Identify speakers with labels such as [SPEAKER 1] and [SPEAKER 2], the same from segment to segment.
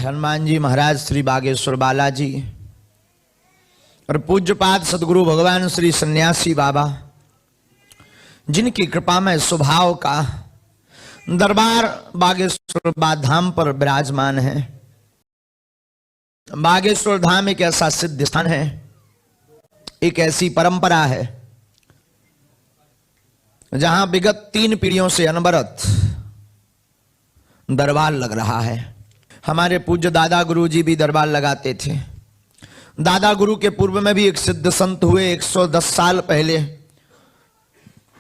[SPEAKER 1] हनुमान जी महाराज श्री बागेश्वर बालाजी और पूज्यपाद सदगुरु भगवान श्री सन्यासी बाबा, जिनकी कृपा में स्वभाव का दरबार बागेश्वर धाम पर विराजमान है। बागेश्वर धाम एक ऐसा सिद्ध स्थान है, एक ऐसी परंपरा है जहां विगत 3 पीढ़ियों से अनवरत दरबार लग रहा है। हमारे पूज्य दादा गुरु जी भी दरबार लगाते थे। दादा गुरु के पूर्व में भी एक सिद्ध संत हुए 110 साल पहले,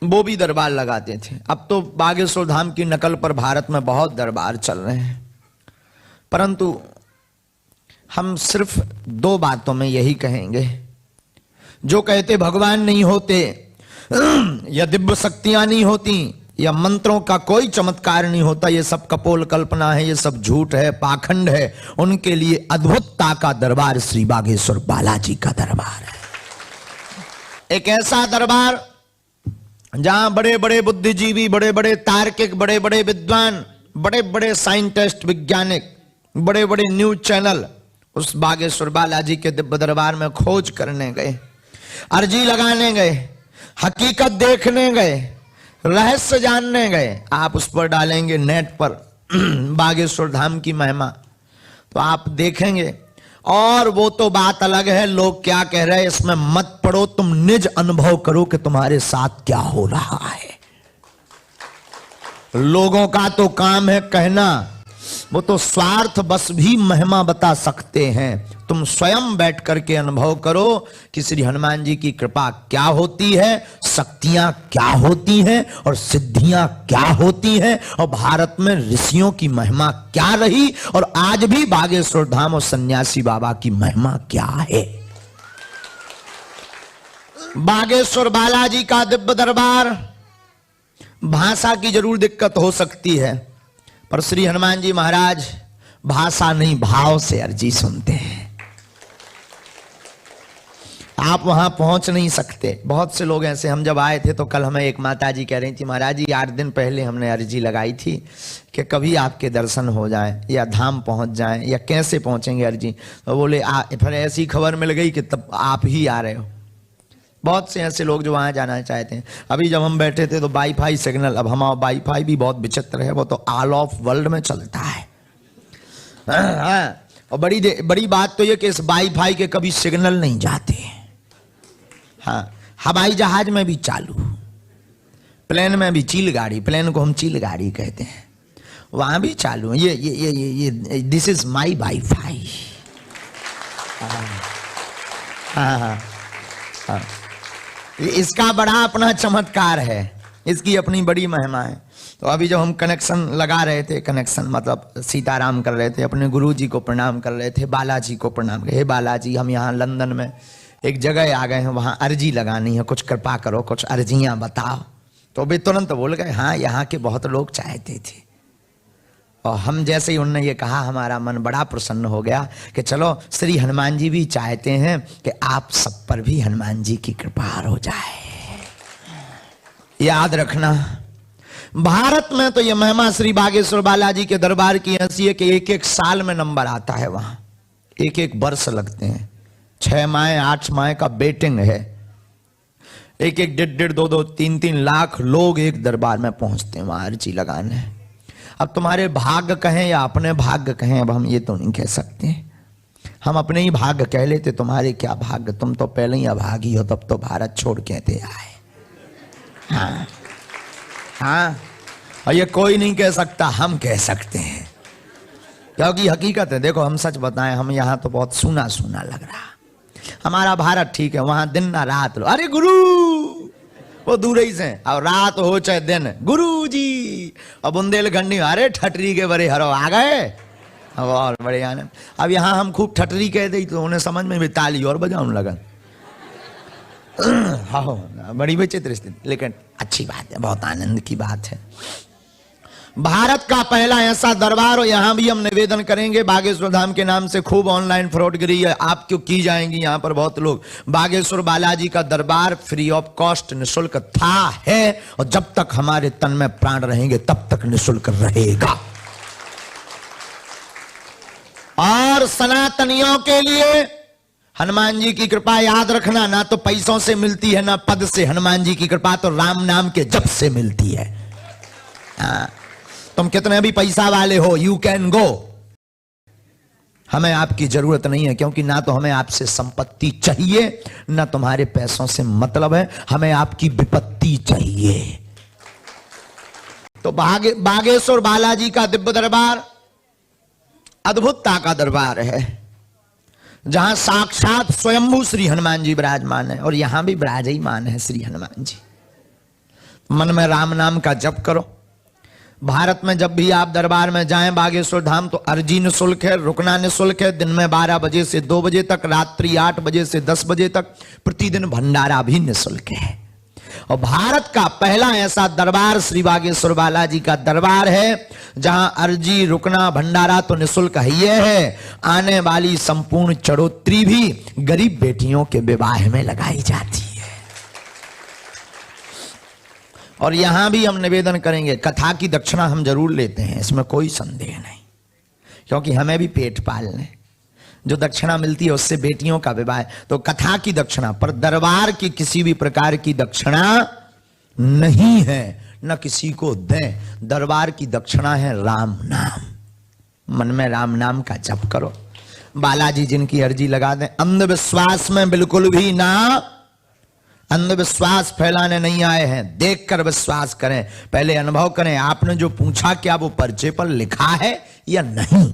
[SPEAKER 1] वो भी दरबार लगाते थे। अब तो बागेश्वर धाम की नकल पर भारत में बहुत दरबार चल रहे हैं, परंतु हम सिर्फ 2 बातों में यही कहेंगे। जो कहते भगवान नहीं होते, या दिव्य शक्तियां नहीं होती, या मंत्रों का कोई चमत्कार नहीं होता, ये सब कपोल कल्पना है, ये सब झूठ है, पाखंड है, उनके लिए अद्भुतता का दरबार श्री बागेश्वर बालाजी का दरबार है। एक ऐसा दरबार जहां बड़े बड़े बुद्धिजीवी, बड़े बड़े तार्किक, बड़े बड़े विद्वान, बड़े बड़े साइंटिस्ट, वैज्ञानिक, बड़े बड़े न्यूज चैनल उस बागेश्वर बालाजी के दिव्य दरबार में खोज करने गए, अर्जी लगाने गए, हकीकत देखने गए, रहस्य जानने गए। आप उस पर डालेंगे नेट पर बागेश्वर धाम की महिमा, तो आप देखेंगे। और वो तो बात अलग है, लोग क्या कह रहे हैं इसमें मत पड़ो, तुम निज अनुभव करो कि तुम्हारे साथ क्या हो रहा है। लोगों का तो काम है कहना, वो तो स्वार्थ बस भी महिमा बता सकते हैं। तुम स्वयं बैठ करके अनुभव करो कि श्री हनुमान जी की कृपा क्या होती है, शक्तियां क्या होती हैं और सिद्धियां क्या होती हैं, और भारत में ऋषियों की महिमा क्या रही, और आज भी बागेश्वर धाम और सन्यासी बाबा की महिमा क्या है। बागेश्वर बालाजी का दिव्य दरबार, भाषा की जरूर दिक्कत हो सकती है, पर श्री हनुमान जी महाराज भाषा नहीं भाव से अर्जी सुनते हैं। आप वहां पहुंच नहीं सकते। बहुत से लोग ऐसे, हम जब आए थे तो कल हमें एक माता जी कह रही थी, महाराज जी 8 दिन पहले हमने अर्जी लगाई थी कि कभी आपके दर्शन हो जाए या धाम पहुंच जाए, या कैसे पहुंचेंगे अर्जी। तो बोले फिर ऐसी खबर मिल गई कि तब आप ही आ रहे हो। बहुत से ऐसे लोग जो वहां जाना चाहते हैं। अभी जब हम बैठे थे तो वाईफाई सिग्नल, अब हमारा वाईफाई भी बहुत विचित्र है, वो तो ऑल ऑफ वर्ल्ड में चलता है। और बड़ी बात तो ये कि इस वाईफाई के कभी सिग्नल नहीं जाते। हाँ, हवाई जहाज में भी चालू, प्लेन में भी, चील गाड़ी, प्लेन को हम चील गाड़ी कहते हैं, वहां भी चालू। ये दिस इज माई वाईफाई। हाँ, इसका बड़ा अपना चमत्कार है, इसकी अपनी बड़ी महिमा है। तो अभी जब हम कनेक्शन लगा रहे थे, कनेक्शन मतलब सीताराम कर रहे थे, अपने गुरु जी को प्रणाम कर रहे थे, बालाजी को प्रणाम कर, हे बालाजी हम यहाँ लंदन में एक जगह आ गए हैं, वहाँ अर्जी लगानी है, कुछ कृपा करो, कुछ अर्जियाँ बताओ। तो वे तुरंत बोल गए, हाँ यहाँ के बहुत लोग चाहते थे। और हम जैसे ही उन्होंने ये कहा, हमारा मन बड़ा प्रसन्न हो गया कि चलो श्री हनुमान जी भी चाहते हैं कि आप सब पर भी हनुमान जी की कृपा हो जाए। याद रखना, भारत में तो ये महिमा श्री बागेश्वर बालाजी के दरबार की ऐसी है कि 1-1 साल में नंबर आता है, वहां 1-1 वर्ष लगते हैं, 6 माह 8 माह का वेटिंग है। 1-1 1.5 2-2 3-3 लाख लोग एक दरबार में पहुंचते हैं वहां अर्जी लगाने। अब तुम्हारे भाग्य कहें या अपने भाग्य कहें, अब हम ये तो नहीं कह सकते। हम अपने ही भाग्य कह लेते, तुम्हारे क्या भाग्य, तुम तो पहले ही अभागी हो, तब तो भारत छोड़ कहते आए। हाँ हाँ, और ये कोई नहीं कह सकता, हम कह सकते हैं, क्योंकि हकीकत है। देखो हम सच बताएं, हम यहाँ तो बहुत सूना सूना लग रहा, हमारा भारत ठीक है, वहां दिन ना रात लो, अरे गुरु वो दूर ही से, और रात हो चाहे दिन, गुरु जी। और बुंदेलखंडी, अरे ठटरी के बड़े हरो आ गए, और बड़े आनंद। अब यहाँ हम खूब ठटरी कह दी तो उन्हें समझ में भी ताली और बजाने लगा। हाँ, बड़ी विचित्र स्थिति, लेकिन अच्छी बात है, बहुत आनंद की बात है। भारत का पहला ऐसा दरबार, और यहां भी हम निवेदन करेंगे, बागेश्वर धाम के नाम से खूब ऑनलाइन फ्रॉडगिरी आप क्यों की जाएंगी। यहां पर बहुत लोग, बागेश्वर बालाजी का दरबार फ्री ऑफ कॉस्ट, निःशुल्क था, है, और जब तक हमारे तन में प्राण रहेंगे तब तक निःशुल्क रहेगा। और सनातनियों के लिए हनुमान जी की कृपा याद रखना, ना तो पैसों से मिलती है ना पद से। हनुमान जी की कृपा तो राम नाम के जप से मिलती है। तुम कितने भी पैसा वाले हो, यू कैन गो, हमें आपकी जरूरत नहीं है, क्योंकि ना तो हमें आपसे संपत्ति चाहिए, ना तुम्हारे पैसों से मतलब है, हमें आपकी विपत्ति चाहिए। तो बागेश्वर बालाजी का दिव्य दरबार अद्भुतता का दरबार है, जहां साक्षात स्वयंभू श्री हनुमान जी विराजमान है, और यहां भी विराजमान है श्री हनुमान जी। मन में राम नाम का जप करो। भारत में जब भी आप दरबार में जाएं बागेश्वर धाम, तो अर्जी निःशुल्क है, रुकना निःशुल्क है। दिन में 12 बजे से 2 बजे तक, रात्रि 8 बजे से 10 बजे तक, प्रतिदिन भंडारा भी निःशुल्क है। और भारत का पहला ऐसा दरबार श्री बागेश्वर बालाजी का दरबार है, जहां अर्जी, रुकना, भंडारा तो निःशुल्क ही है, आने वाली संपूर्ण चढ़ोतरी भी गरीब बेटियों के विवाह में लगाई जाती है। और यहां भी हम निवेदन करेंगे, कथा की दक्षिणा हम जरूर लेते हैं, इसमें कोई संदेह नहीं, क्योंकि हमें भी पेट पालने, जो दक्षिणा मिलती है उससे बेटियों का विवाह, तो कथा की दक्षिणा, पर दरबार की किसी भी प्रकार की दक्षिणा नहीं है, न किसी को दें। दरबार की दक्षिणा है राम नाम। मन में राम नाम का जप करो। बालाजी जिनकी अर्जी लगा दें। अंधविश्वास में बिल्कुल भी ना, अंधविश्वास फैलाने नहीं आए हैं, देखकर विश्वास करें। पहले अनुभव करें, आपने जो पूछा क्या वो पर्चे पर लिखा है या नहीं,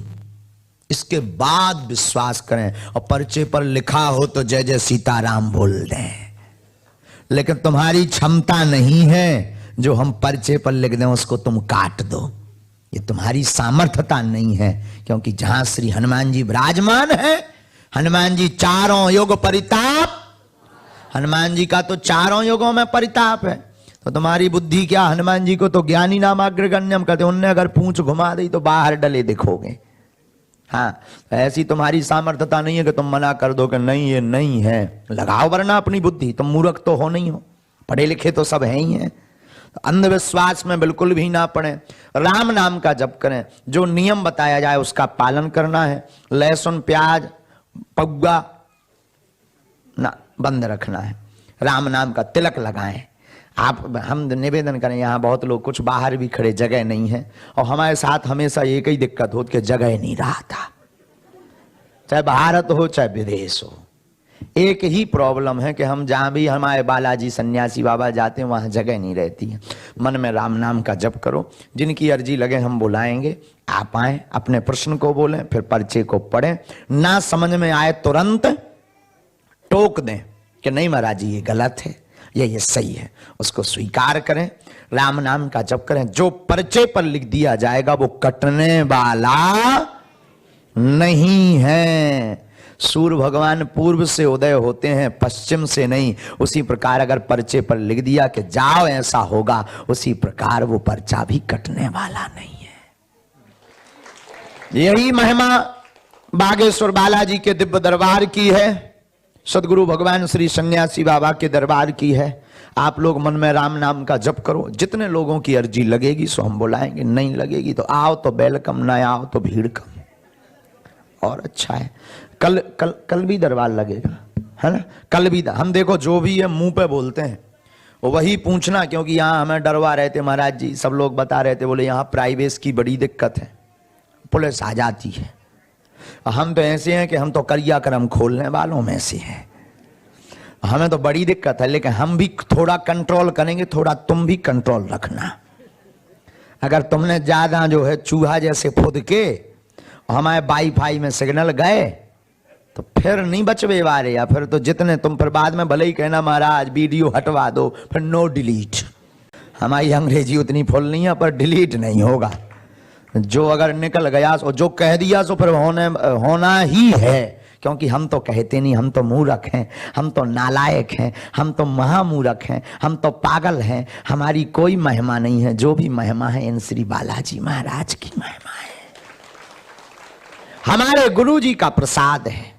[SPEAKER 1] इसके बाद विश्वास करें। और पर्चे पर लिखा हो तो जय जय सीताराम बोल दें, लेकिन तुम्हारी क्षमता नहीं है जो हम पर्चे पर लिख दें उसको तुम काट दो, ये तुम्हारी सामर्थ्यता नहीं है। क्योंकि जहां श्री हनुमान जी विराजमान है, हनुमान जी चारों युग परिताप, हनुमान जी का तो चारों युगों में परिताप है। तो तुम्हारी बुद्धि क्या, हनुमान जी को तो ज्ञानी नाम अग्रगण्यम कहते, उनने अगर पूंछ घुमा दी तो बाहर डले दिखोगे। हाँ, ऐसी तुम्हारी सामर्थ्यता नहीं है कि तुम मना कर दो कि नहीं ये नहीं है। लगाओ वरना अपनी बुद्धि, तुम मूर्ख तो हो नहीं हो, पढ़े लिखे तो सब है ही हैं। तो अंधविश्वास में बिल्कुल भी ना पड़े, राम नाम का जप करें। जो नियम बताया जाए उसका पालन करना है। लहसुन, प्याज, पग्गा ना बंद रखना है। राम नाम का तिलक लगाएं। आप, हम निवेदन करें, यहाँ बहुत लोग कुछ बाहर भी खड़े, जगह नहीं है, और हमारे साथ हमेशा एक ही दिक्कत होती कि जगह नहीं रहा था। चाहे भारत हो चाहे विदेश हो, एक ही प्रॉब्लम है कि हम जहां भी हमारे बालाजी सन्यासी बाबा जाते हैं वहां जगह नहीं रहती है। मन में राम नाम का जप करो। जिनकी अर्जी लगे हम बुलाएंगे, आप आए, अपने प्रश्न को बोलें, फिर पर्चे को पढ़ें। ना समझ में आए तुरंत टोक दें कि नहीं महाराज जी ये गलत है, ये सही है, उसको स्वीकार करें। राम नाम का जप करें। जो पर्चे पर लिख दिया जाएगा वो कटने वाला नहीं है। सूर्य भगवान पूर्व से उदय होते हैं, पश्चिम से नहीं। उसी प्रकार अगर पर्चे पर लिख दिया कि जाओ ऐसा होगा, उसी प्रकार वो पर्चा भी कटने वाला नहीं है। यही महिमा बागेश्वर बालाजी के दिव्य दरबार की है, सदगुरु भगवान श्री सन्यासी बाबा के दरबार की है। आप लोग मन में राम नाम का जप करो। जितने लोगों की अर्जी लगेगी सो हम बुलाएंगे, नहीं लगेगी तो आओ तो वेलकम, ना आओ तो भीड़ कम, और अच्छा है। कल भी दरबार लगेगा, है ना? कल भी हम देखो, जो भी है मुंह पे बोलते हैं वही पूछना, क्योंकि यहाँ हमें डरवा रहे थे महाराज जी, सब लोग बता रहे थे, बोले यहाँ प्राइवेसी की बड़ी दिक्कत है, पुलिस आ जाती है। हम तो ऐसे हैं कि हम तो करिया करम खोलने वालों में से हैं, हमें तो बड़ी दिक्कत है, लेकिन हम भी थोड़ा कंट्रोल करेंगे, थोड़ा तुम भी कंट्रोल रखना। अगर तुमने ज्यादा जो है चूहा जैसे खुद के हमारे वाईफाई में सिग्नल गए तो फिर नहीं बचवे वाले, या फिर तो जितने तुम फिर बाद में भले ही कहना महाराज वीडियो हटवा दो, फिर नो डिलीट। हमारी अंग्रेजी उतनी फुल नहीं है, पर डिलीट नहीं होगा। जो अगर निकल गया और जो कह दिया तो फिर होना ही है, क्योंकि हम तो कहते नहीं, हम तो मूर्ख हैं, हम तो नालायक हैं, हम तो महामूर्ख हैं, हम तो पागल हैं। हमारी कोई महिमा नहीं है, जो भी महिमा है इन श्री बालाजी महाराज की महिमा है, हमारे गुरु जी का प्रसाद है।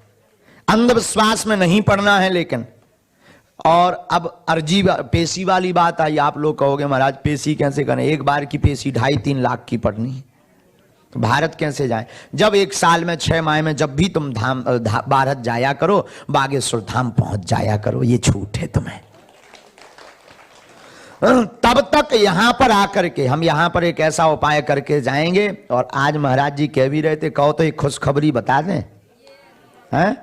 [SPEAKER 1] अंधविश्वास में नहीं पड़ना है। लेकिन और अब अर्जी पेशी वाली बात आई, आप लोग कहोगे महाराज पेशी कैसे करें, एक बार की पेशी 2.5-3 लाख की पड़नी है, भारत कैसे जाए? जब एक साल में 6 माह में जब भी तुम भारत जाया करो, बागेश्वर धाम पहुंच जाया करो, ये छूट है तुम्हें। तब तक यहां पर आकर के हम यहां पर एक ऐसा उपाय करके जाएंगे। और आज महाराज जी कह भी रहे थे, कहो तो एक खुशखबरी बता दें, हैं?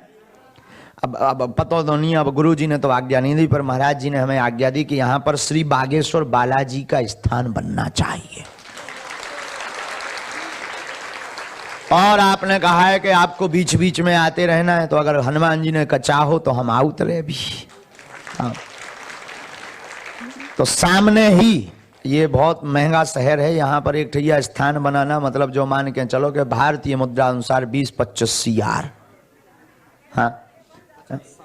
[SPEAKER 1] अब पता तो नहीं, अब गुरु जी ने तो आज्ञा नहीं दी, पर महाराज जी ने हमें आज्ञा दी कि यहां पर श्री बागेश्वर बालाजी का स्थान बनना चाहिए। और आपने कहा है कि आपको बीच बीच में आते रहना है, तो अगर हनुमान जी ने कचा हो तो हम आ उतरे भी। हाँ। तो सामने ही ये बहुत महंगा शहर है, यहाँ पर एक ठैया स्थान बनाना मतलब जो मान के चलो कि भारतीय मुद्रा अनुसार 20-25 CR, हाँ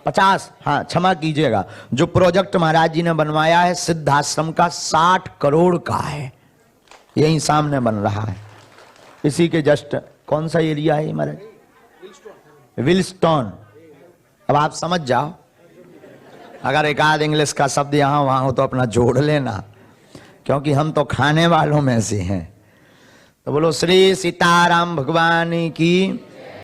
[SPEAKER 1] 50, हाँ क्षमा कीजिएगा, जो प्रोजेक्ट महाराज जी ने बनवाया है सिद्धाश्रम का 60 करोड़ का है, यही सामने बन रहा है। इसी के जस्ट कौन सा एरिया है महाराज? विलस्टोन। अब आप समझ जाओ, अगर एक आध इंग्लिश का शब्द यहाँ वहाँ हो तो अपना जोड़ लेना, क्योंकि हम तो खाने वालों में से हैं। तो बोलो श्री सीताराम भगवान की।